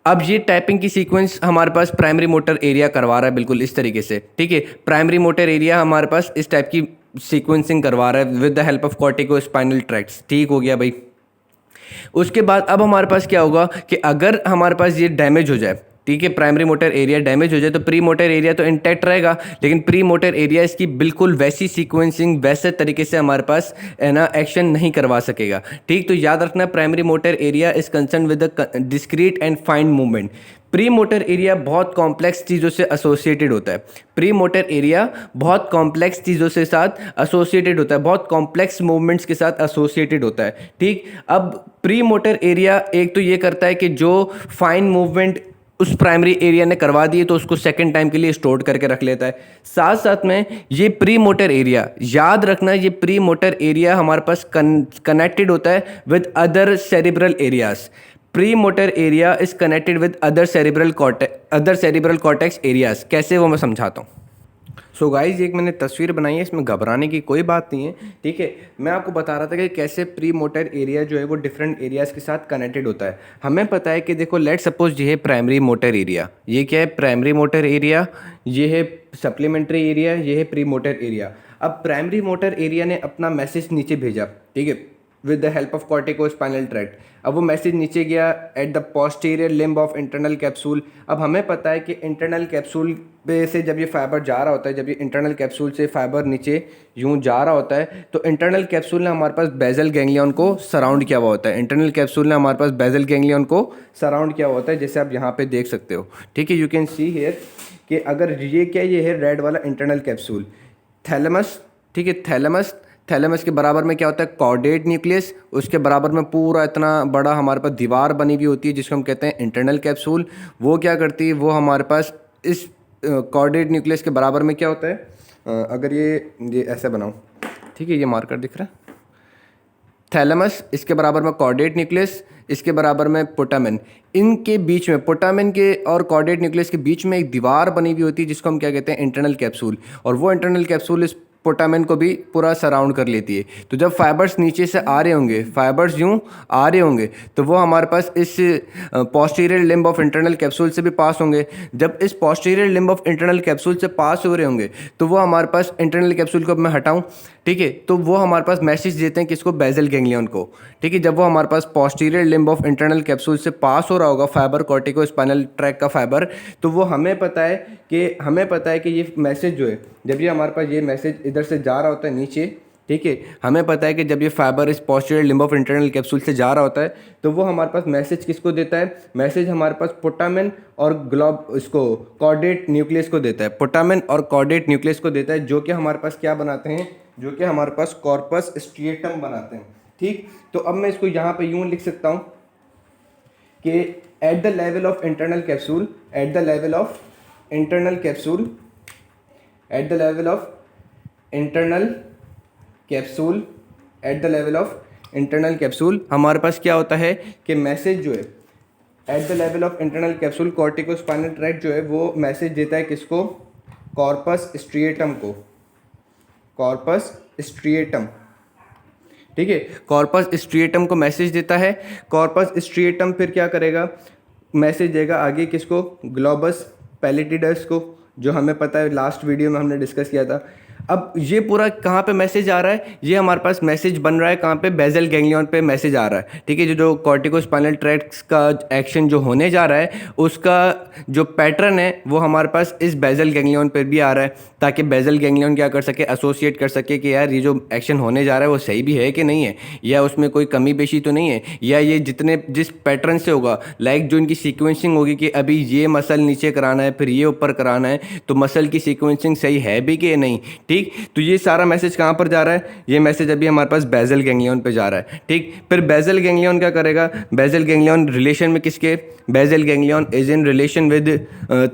A: अब ये टाइपिंग की सीक्वेंस हमारे पास प्राइमरी मोटर एरिया करवा रहा है बिल्कुल इस तरीके से, ठीक है। प्राइमरी मोटर एरिया हमारे पास इस टाइप की सीक्वेंसिंग करवा रहा है with the help of cortico spinal tracts, ठीक हो गया भाई। उसके बाद अब हमारे पास क्या होगा कि अगर हमारे पास ये डैमेज हो जाए, ठीक है, प्राइमरी मोटर एरिया डैमेज हो जाए, तो प्री मोटर एरिया तो इंटैक्ट रहेगा, लेकिन प्री मोटर एरिया इसकी बिल्कुल वैसी सीक्वेंसिंग वैसे तरीके से हमारे पास है ना एक्शन नहीं करवा सकेगा। ठीक, तो याद रखना primary motor area is concern with the discrete and fine movement. Pre motor area बहुत कॉम्प्लेक्स चीज़ों से एसोसिएटेड होता है। प्री मोटर एरिया बहुत कॉम्प्लेक्स चीज़ों से साथ एसोसिएटेड होता है, बहुत कॉम्प्लेक्स मूवमेंट्स के साथ एसोसिएटेड होता है। ठीक, अब प्री मोटर एरिया एक तो ये करता है कि जो फाइन मूवमेंट उस प्राइमरी एरिया ने करवा दिए तो उसको सेकंड टाइम के लिए स्टोर करके रख लेता है। साथ साथ में ये प्री मोटर एरिया, याद रखना, ये प्री मोटर एरिया हमारे पास कनेक्टेड होता है with other cerebral areas. Pre motor area is connected with other cerebral cortex areas. कैसे, वो मैं समझाता हूँ। सो गाइज, एक मैंने तस्वीर बनाई है, इसमें घबराने की कोई बात नहीं है। ठीक है, मैं आपको बता रहा था कि कैसे प्री मोटर एरिया जो है वो डिफरेंट एरियाज़ के साथ कनेक्टेड होता है। हमें पता है कि देखो, लेट सपोज ये है प्राइमरी मोटर एरिया, ये क्या है प्राइमरी मोटर एरिया, ये है सप्लीमेंट्री एरिया, ये है प्री मोटर एरिया। अब प्राइमरी मोटर एरिया ने अपना मैसेज नीचे भेजा, ठीक है, with the help of corticospinal tract. अब वो मैसेज नीचे गया at the posterior limb of internal capsule. अब हमें पता है कि इंटरनल कैप्सूल पे से जब ये फाइबर जा रहा होता है, जब ये इंटरनल कैप्सूल से फाइबर नीचे यूं जा रहा होता है, तो इंटरनल कैप्सूल ने हमारे पास बेजल गैंग्लियन को सराउंड किया हुआ होता है। इंटरनल कैप्सूल ने हमारे पास बेजल गैंग्लियन को सराउंड किया हुआ होता है, जैसे आप यहाँ पे देख सकते हो। ठीक है, यू कैन सी हियर कि अगर ये क्या, ये है रेड वाला इंटरनल कैप्सूल, थैलेमस। ठीक है, थैलेमस के बराबर में क्या होता है, कॉर्डेट न्यूक्लियस। उसके बराबर में पूरा इतना बड़ा हमारे पास दीवार बनी हुई होती है जिसको हम कहते हैं इंटरनल कैप्सूल। वो क्या करती है, वो हमारे पास इस कॉर्डेट न्यूक्लियस के बराबर में क्या होता है, अगर ये ऐसे बनाऊँ, ठीक है, ये मार्कर दिख रहा है, थैलेमस, इसके बराबर में कॉर्डेट न्यूक्लियस, इसके बराबर में पोटामेन। इनके बीच में, पोटामेन के और कॉर्डेट न्यूक्लियस के बीच में एक दीवार बनी हुई होती है जिसको हम क्या कहते हैं, इंटरनल कैप्सूल। और वो इंटरनल कैप्सूल इस पोटामेन को भी पूरा सराउंड कर लेती है। तो जब फाइबर्स नीचे से आ रहे होंगे, फाइबर्स यूं आ रहे होंगे, तो वो हमारे पास इस posterior limb of internal capsule से भी पास होंगे। जब इस posterior limb of internal capsule से पास हो रहे होंगे, तो वो हमारे पास इंटरनल कैप्सूल को मैं हटाऊं, ठीक है, तो वो हमारे पास मैसेज देते हैं किसको, बेजल गैंग्लियन को। ठीक है, जब वो हमारे पास posterior limb of internal capsule से पास हो रहा होगा फाइबर, कॉर्टिकोस्पाइनल ट्रैक का फाइबर, तो वो हमें पता है कि ये मैसेज जो है, जब ये हमारे पास ये मैसेज इधर से जा रहा होता है नीचे, ठीक है, हमें पता है कि जब ये फाइबर इस posterior limb of internal capsule से जा रहा होता है, तो वो हमारे पास मैसेज किसको देता है, मैसेज हमारे पास पोटामेन और इसको कॉर्डेट न्यूक्लियस को देता है। पोटामेन और कॉर्डेट न्यूक्लियस को देता है, जो कि हमारे पास क्या बनाते हैं, जो कि हमारे पास कॉर्पस स्ट्रिएटम बनाते हैं। ठीक, तो अब मैं इसको यहाँ पे यूँ लिख सकता हूँ कि eight the level of internal capsule, eight the level of internal capsule, eight the level of internal capsule, eight the level of internal capsule, हमारे पास क्या होता है कि मैसेज जो है eight the level of internal capsule, corticospinal tract जो है वो मैसेज देता है किसको, कॉर्पस स्ट्रिएटम को, कॉर्पस स्ट्रिएटम। ठीक है, कॉर्पस स्ट्रिएटम को मैसेज देता है। कॉर्पस स्ट्रिएटम फिर क्या करेगा, मैसेज देगा आगे किसको, ग्लोबस पैलिटिडस को, जो हमें पता है लास्ट वीडियो में हमने डिस्कस किया था। अब ये पूरा कहाँ पे मैसेज आ रहा है, ये हमारे पास मैसेज बन रहा है कहाँ पे, बेजल गैंग्लियन पे मैसेज आ रहा है। ठीक है, जो कॉर्टिकोस्पाइनल ट्रैक्ट का एक्शन जो होने जा रहा है, उसका जो पैटर्न है वो हमारे पास इस बेजल गैंग्लियन पर भी आ रहा है, ताकि बेजल गैंग्लियन क्या कर सके, एसोसिएट कर सके कि यार ये जो एक्शन होने जा रहा है वो सही भी है कि नहीं है, या उसमें कोई कमी पेशी तो नहीं है, या ये जिस पैटर्न से होगा, लाइक जो इनकी सीक्वेंसिंग होगी कि अभी ये मसल नीचे कराना है, फिर ये ऊपर कराना है, तो मसल की सीक्वेंसिंग सही है भी कि नहीं। ठीक, तो ये सारा मैसेज कहाँ पर जा रहा है, ये मैसेज अभी हमारे पास बेजल गैंग्लियन पे जा रहा है। ठीक, फिर बेजल गैंग्लियन क्या करेगा, बेजल गैंग्लियन रिलेशन में किसके, basal ganglion is in relation with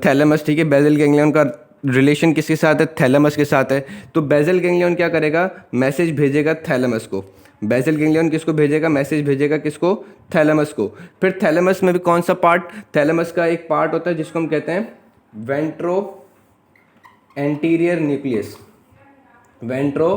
A: thalamus. ठीक है, बेजल गैंग्लियन का रिलेशन किसके साथ है, थैलेमस के साथ है। तो बेजल गैंग्लियन क्या करेगा, मैसेज भेजेगा थैलेमस को। बेजल गैंग्लियन किसको भेजेगा, मैसेज भेजेगा किसको, थैलेमस को। फिर थैलेमस में भी कौन सा पार्ट, थैलेमस का एक पार्ट होता है जिसको हम कहते हैं ventro anterior nucleus, ventro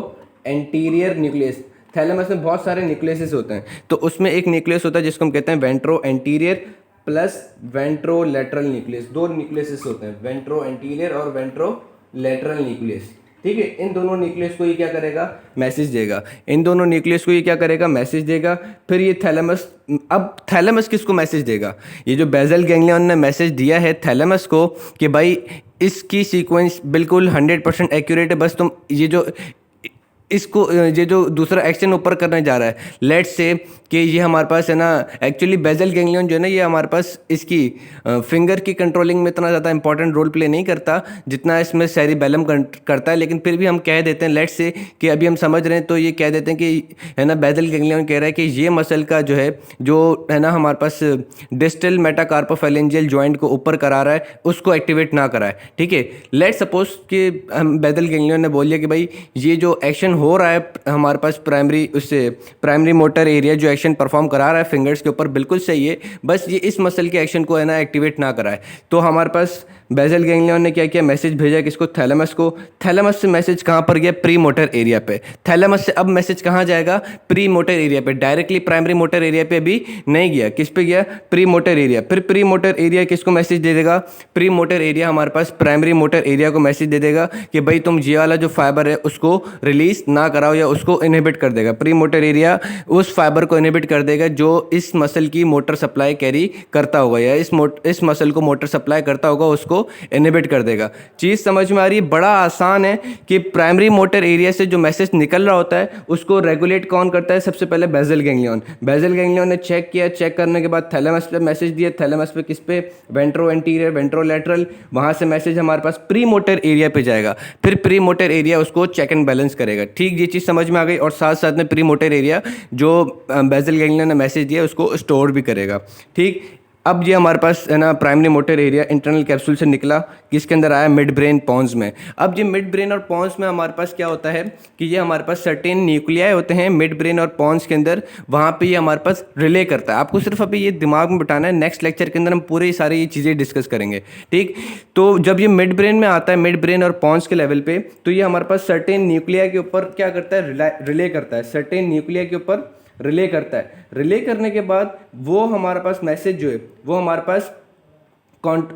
A: anterior nucleus. Thalamus में बहुत सारे न्यूक्लियसेस होते हैं, तो उसमें एक न्यूक्लियस होता है जिसको हम कहते हैं ventro anterior plus ventro lateral nucleus. दो न्यूक्लियसेस होते हैं, वेंट्रो एंटीरियर और वेंट्रो लेटरल न्यूक्लियस। ठीक है, इन दोनों न्यूक्लियस को ये क्या करेगा, मैसेज देगा, इन दोनों न्यूक्लियस को ये क्या करेगा, मैसेज देगा। फिर ये थैलेमस, अब थैलेमस किसको मैसेज देगा, ये जो बेसल गैंग्लियन ने मैसेज दिया है थैलेमस को कि भाई इसकी सीक्वेंस बिल्कुल 100% एक्यूरेट है, बस तुम ये जो इसको ये जो दूसरा एक्शन ऊपर करने जा रहा है, लेट्स से कि ये हमारे पास है ना, एक्चुअली बेसल गैंग्लियन जो है ना ये हमारे पास इसकी फिंगर की कंट्रोलिंग में इतना ज़्यादा इंपॉर्टेंट रोल प्ले नहीं करता जितना इसमें सेरिबेलम करता है, लेकिन फिर भी हम कह देते हैं लेट्स से कि अभी हम समझ रहे हैं तो ये कह देते हैं कि है ना बेसल गैंग्लियन कह रहा है कि ये मसल का जो है ना हमारे पास डिस्टल मेटाकार्पोफेरेंजियल जॉइंट को ऊपर करा रहा है, उसको एक्टिवेट ना कराए। ठीक है, लेट्स सपोज कि हम बेसल गैंग्लियन ने बोल दिया कि भाई ये जो एक्शन हो रहा है हमारे पास प्राइमरी मोटर एरिया जो एक्शन परफॉर्म करा रहा है फिंगर्स के ऊपर बिल्कुल सही है, बस ये इस मसल के एक्शन को है ना एक्टिवेट ना कराए। तो हमारे पास बेसल गैंग्लियन ने क्या किया, मैसेज भेजा किसको, थैलेमस को। थैलेमस से मैसेज कहाँ पर गया, प्री मोटर एरिया पे। थैलेमस से अब मैसेज कहाँ जाएगा, प्री मोटर एरिया पे, डायरेक्टली प्राइमरी मोटर एरिया पे भी नहीं गया, किस पे गया, प्री मोटर एरिया। फिर प्री मोटर एरिया किसको मैसेज दे देगा, प्री मोटर एरिया हमारे पास प्राइमरी मोटर एरिया को मैसेज दे देगा कि भाई तुम ये वाला जो फाइबर है उसको रिलीज ना कराओ या उसको इनहिबिट कर देगा। प्री मोटर एरिया उस फाइबर को इनहिबिट कर देगा जो इस मसल की मोटर सप्लाई कैरी करता होगा या इस मसल को मोटर सप्लाई करता होगा, उसको इनहिबिट कर देगा। चीज़ समझ में आ रही है, बड़ा आसान है कि प्राइमरी मोटर एरिया से जो मैसेज निकल रहा होता है उसको रेगुलेट कौन करता है, सबसे पहले बेसल गैंग्लियन। बेसल गैंग्लियन ने चेक किया, चेक करने के बाद थैलेमस पे मैसेज दिया, थैलेमस पे किस पे, वेंट्रो एंटीरियर वेंट्रो लेटरल, वहां से मैसेज हमारे पास प्री मोटर एरिया पे जाएगा, फिर प्री मोटर एरिया उसको चेक एंड बैलेंस करेगा। ठीक, ये चीज़ समझ में आ गई। और साथ साथ में प्री मोटर एरिया जो बेसल गैंग्लियन ने मैसेज दिया उसको स्टोर भी करेगा। ठीक, अब ये हमारे पास है ना primary motor area internal capsule से निकला, किसके अंदर आया, मिड ब्रेन पॉन्स में। अब ये मिड ब्रेन और पॉन्स में हमारे पास क्या होता है कि ये हमारे पास सर्टेन न्यूक्लियाई होते हैं मिड ब्रेन और पॉन्स के अंदर, वहाँ पे ये हमारे पास रिले करता है। आपको सिर्फ अभी ये दिमाग में बिठाना है, नेक्स्ट लेक्चर के अंदर हम पूरे सारी ये चीज़ें डिस्कस करेंगे। ठीक, तो जब ये मिड ब्रेन में आता है, मिड ब्रेन और पॉन्स के लेवल पे, तो ये हमारे पास सर्टेन न्यूक्लिया के ऊपर क्या करता है, रिले करता है, सर्टेन न्यूक्लिया के ऊपर रिले करता है। रिले करने के बाद वो हमारे पास मैसेज जो है वो हमारे पास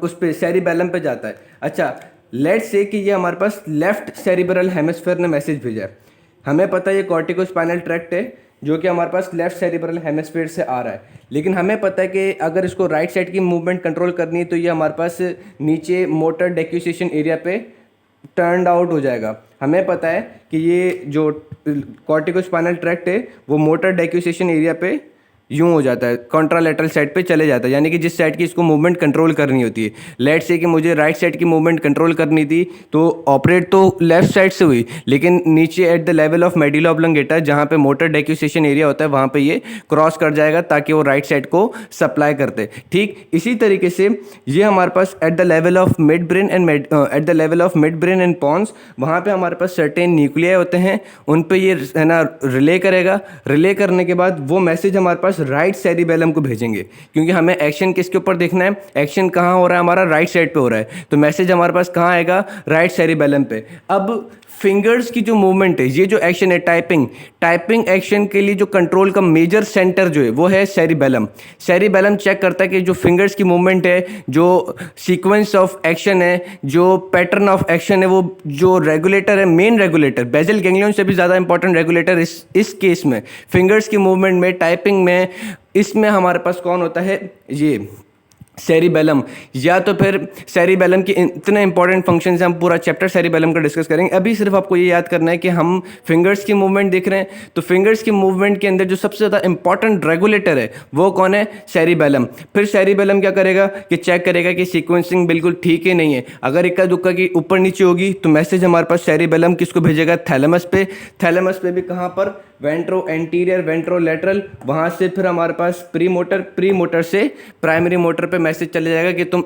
A: उस पे सेरिबेलम पे जाता है। अच्छा, लेट्स से कि ये हमारे पास लेफ्ट सेरिब्रल हेमिस्फीयर ने मैसेज भेजा है। हमें पता है ये कॉर्टिकोस्पाइनल ट्रैक्ट है जो कि हमारे पास लेफ्ट सेरिब्रल हेमिस्फीयर से आ रहा है, लेकिन हमें पता है कि अगर इसको राइट साइड की मूवमेंट कंट्रोल करनी है तो ये हमारे पास नीचे मोटर डेक्यूसेशन एरिया पे टर्न आउट हो जाएगा। हमें पता है कि ये जो कॉर्टिकोस्पाइनल ट्रैक्ट है वो मोटर डेक्यूसेशन एरिया पे यूँ हो जाता है, कॉन्ट्रालेटरल साइड पे चले जाता है, यानी कि जिस साइड की इसको मूवमेंट कंट्रोल करनी होती है। लेट्स से कि मुझे राइट साइड की मूवमेंट कंट्रोल करनी थी तो ऑपरेट तो लेफ्ट साइड से हुई, लेकिन नीचे eight the level of medulla oblongata जहाँ पे मोटर डेक्यूसेशन एरिया होता है वहाँ पे ये क्रॉस कर जाएगा ताकि वो राइट साइड को सप्लाई करते। ठीक, इसी तरीके से ये हमारे पास at the level of midbrain and pons, वहाँ पे हमारे पास सर्टेन न्यूक्लियाई होते हैं, उन पे ये है ना रिले करेगा। रिले करने के बाद वो मैसेज हमारे पास राइट सेरिबेलम को भेजेंगे, क्योंकि हमें एक्शन किसके ऊपर देखना है, एक्शन कहाँ हो रहा है, हमारा राइट साइड पे हो रहा है, तो मैसेज हमारे पास कहाँ आएगा, राइट सेरिबेलम पे। अब फिंगर्स की जो मूवमेंट है, ये जो एक्शन है टाइपिंग एक्शन के लिए जो कंट्रोल का मेजर सेंटर जो है वो है सेरिबेलम। सेरिबेलम चेक करता है कि जो फिंगर्स की मूवमेंट है, जो सीक्वेंस ऑफ एक्शन है, जो पैटर्न ऑफ एक्शन है, वो जो रेगुलेटर है, मेन रेगुलेटर बेसल गैंग्लियन से भी ज़्यादा इंपॉर्टेंट रेगुलेटर इस केस में फिंगर्स की मूवमेंट में, टाइपिंग में, इसमें हमारे पास कौन होता है, ये सेरिबेलम। या तो फिर सेरिबेलम के इतने इंपॉर्टेंट फंक्शन हैं, हम पूरा चैप्टर सेरिबेलम का डिस्कस करेंगे। अभी सिर्फ आपको ये याद करना है कि हम फिंगर्स की मूवमेंट देख रहे हैं, तो फिंगर्स की मूवमेंट के अंदर जो सबसे ज़्यादा इंपॉर्टेंट रेगुलेटर है वो कौन है, सेरिबेलम। फिर सेरिबेलम क्या करेगा कि चेक करेगा कि सीक्वेंसिंग बिल्कुल ठीक है नहीं है। अगर इक्का दुक्का की ऊपर नीचे होगी तो मैसेज हमारे पास सेरिबेलम किसको भेजेगा, थैलेमस पे। थैलेमस पे भी कहाँ पर, वेंट्रो एंटीरियर वेंट्रो लेटरल, वहाँ से फिर हमारे पास प्री मोटर से प्राइमरी मोटर पे मैसेज चले जाएगा कि तुम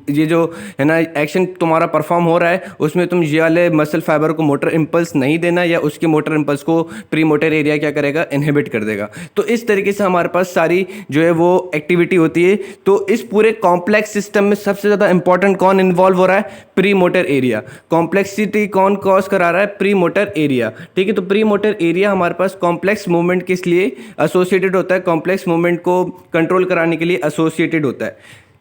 A: ये जो है ना एक्शन तुम्हारा परफॉर्म हो रहा है उसमें तुम ये वाले मसल फाइबर को मोटर इंपल्स नहीं देना, या उसके मोटर इंपल्स को प्री मोटर एरिया क्या करेगा, इनहिबिट कर देगा। तो इस तरीके से हमारे पास सारी जो है वो एक्टिविटी होती है। तो इस पूरे कॉम्प्लेक्स सिस्टम में सबसे ज़्यादा इंपॉर्टेंट कौन इन्वॉल्व हो रहा है, प्री मोटर एरिया। कॉम्प्लेक्सिटी कौन कॉज करा रहा है, प्री मोटर एरिया। ठीक है, तो प्री मोटर एरिया हमारे पास कॉम्प्लेक्स मूवमेंट किस लिए एसोसिएटेड होता है, कॉम्प्लेक्स मूवमेंट को कंट्रोल कराने के लिए एसोसिएटेड होता है।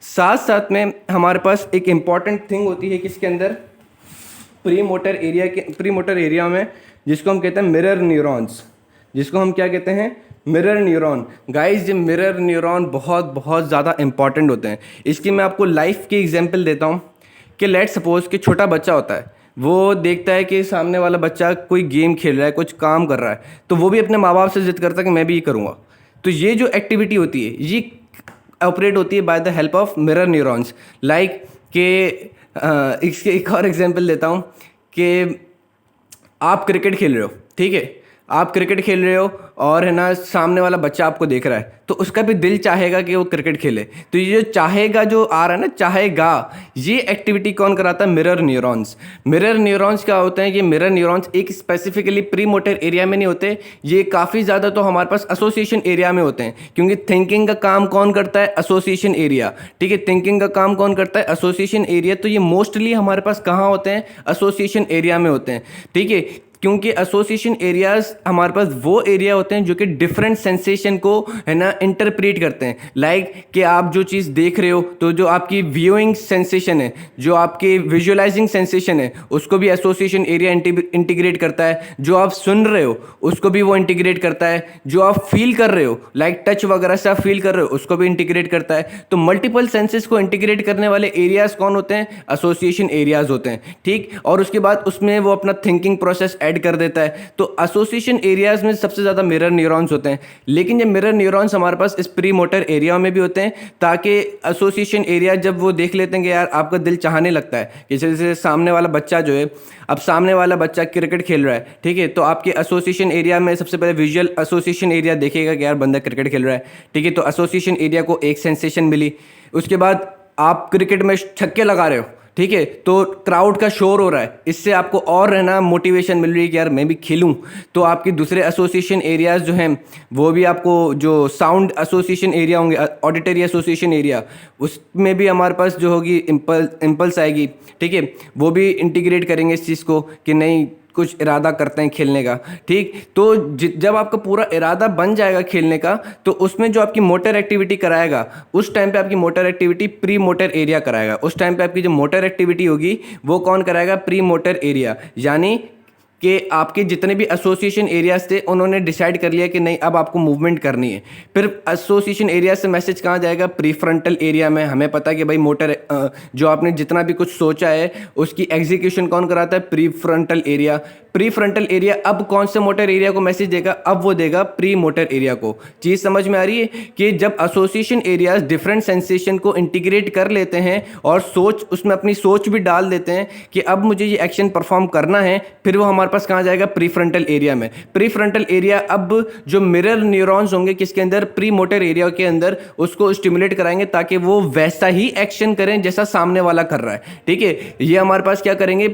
A: साथ साथ में हमारे पास एक इंपॉर्टेंट थिंग होती है किसके अंदर, प्री मोटर एरिया में, जिसको हम कहते हैं मिरर न्यूरॉन्स, जिसको हम क्या कहते हैं, मिरर न्यूरॉन। गाइस, ये मिरर न्यूरॉन बहुत बहुत ज़्यादा इंपॉर्टेंट होते हैं। इसकी मैं आपको लाइफ की एग्जांपल देता हूँ कि लेट सपोज कि छोटा बच्चा होता है, वो देखता है कि सामने वाला बच्चा कोई गेम खेल रहा है, कुछ काम कर रहा है, तो वो भी अपने माँ बाप से जिद करता है कि मैं भी ये करूँगा। तो ये जो एक्टिविटी होती है ये ऑपरेट होती है by the help of mirror neurons. Like के इसके एक और एग्जांपल देता हूँ कि आप क्रिकेट खेल रहे हो, ठीक है, आप क्रिकेट खेल रहे हो और है ना सामने वाला बच्चा आपको देख रहा है, तो उसका भी दिल चाहेगा कि वो क्रिकेट खेले। तो ये जो चाहेगा जो आ रहा है ना, चाहेगा, ये एक्टिविटी कौन कराता है, मिरर न्यूरॉन्स। मिरर न्यूरॉन्स क्या होते हैं, ये मिरर न्यूरॉन्स एक स्पेसिफिकली प्री मोटर एरिया में नहीं होते, ये काफ़ी ज़्यादा तो हमारे पास एसोसिएशन एरिया में होते हैं, क्योंकि थिंकिंग का काम कौन करता है, एसोसिएशन एरिया, ठीक है, थिंकिंग का काम कौन करता है, एसोसिएशन एरिया। तो ये मोस्टली हमारे पास कहाँ होते हैं, एसोसिएशन एरिया में होते हैं, ठीक है, क्योंकि एसोसिएशन एरियाज हमारे पास वो एरिया होते हैं जो कि डिफरेंट सेंसेशन को है ना इंटरप्रेट करते हैं। लाइक कि आप जो चीज़ देख रहे हो, तो जो आपकी व्यूइंग सेंसेशन है, जो आपकी विजुअलाइजिंग सेंसेशन है, उसको भी एसोसिएशन एरिया इंटीग्रेट करता है। जो आप सुन रहे हो उसको भी वो इंटीग्रेट करता है। जो आप फील कर रहे हो, लाइक टच वगैरह से आप फील कर रहे हो, उसको भी इंटीग्रेट करता है। तो मल्टीपल सेंसेस को इंटीग्रेट करने वाले एरियाज कौन होते हैं, एसोसिएशन एरियाज होते हैं, ठीक। और उसके बाद उसमें वो अपना थिंकिंग प्रोसेस ऐड कर देता है। तो एसोसिएशन एरियाज में सबसे ज़्यादा मिरर न्यूरॉन्स होते हैं। लेकिन ये मिरर न्यूरॉन्स हमारे पास इस प्री मोटर एरिया में भी होते हैं, ताकि एसोसिएशन एरिया जब वो देख लेते हैं कि यार आपका दिल चाहने लगता है, जैसे सामने वाला बच्चा जो है, अब सामने वाला बच्चा क्रिकेट खेल रहा है, ठीक है, तो आपके एसोसिएशन एरिया में सबसे पहले विजुअल एसोसिएशन एरिया देखेगा कि यार बंदा क्रिकेट खेल रहा है, ठीक है, तो एसोसिएशन एरिया को एक सेंसेशन मिली। उसके बाद आप क्रिकेट में छक्के लगा रहे हो, ठीक है, तो क्राउड का शोर हो रहा है, इससे आपको और है ना मोटिवेशन मिल रही है कि यार मैं भी खेलूं। तो आपके दूसरे एसोसिएशन एरियाज जो हैं वो भी आपको, जो साउंड एसोसिएशन एरिया होंगे, ऑडिटरी एसोसिएशन एरिया, उसमें भी हमारे पास जो होगी इम्पल्स आएगी, ठीक है, वो भी इंटीग्रेट करेंगे इस चीज़ को कि नहीं कुछ इरादा करते हैं खेलने का, ठीक। तो जब आपका पूरा इरादा बन जाएगा खेलने का, तो उसमें जो आपकी मोटर एक्टिविटी कराएगा, उस टाइम पे आपकी motor activity pre motor area कराएगा। उस टाइम पे आपकी जो मोटर एक्टिविटी होगी वो कौन कराएगा, प्री मोटर एरिया। यानी कि आपके जितने भी एसोसिएशन एरियाज थे उन्होंने डिसाइड कर लिया कि नहीं अब आपको मूवमेंट करनी है। फिर एसोसिएशन एरिया से मैसेज कहाँ जाएगा, प्री फ्रंटल एरिया में। हमें पता है कि भाई मोटर जो आपने जितना भी कुछ सोचा है उसकी एग्जीक्यूशन कौन कराता है, pre frontal area. Prefrontal area अब कौन से मोटर एरिया को मैसेज देगा, अब वो देगा प्री मोटर एरिया को। चीज़ समझ में आ रही है कि जब एसोसिएशन एरियाज डिफरेंट सेंसेशन को इंटीग्रेट कर लेते हैं और उसमें अपनी सोच भी डाल देते हैं कि अब मुझे ये एक्शन परफॉर्म करना है, फिर वो हमारे पास कहाँ जाएगा, प्री फ्रंटल एरिया में। प्री फ्रंटल एरिया अब जो मिरर न्यूरॉन्स होंगे किसके अंदर, प्री मोटर एरिया के अंदर, उसको स्टिमुलेट कराएंगे ताकि वो वैसा ही एक्शन करें जैसा सामने वाला कर रहा है, ठीक है। ये हमारे पास क्या करेंगे,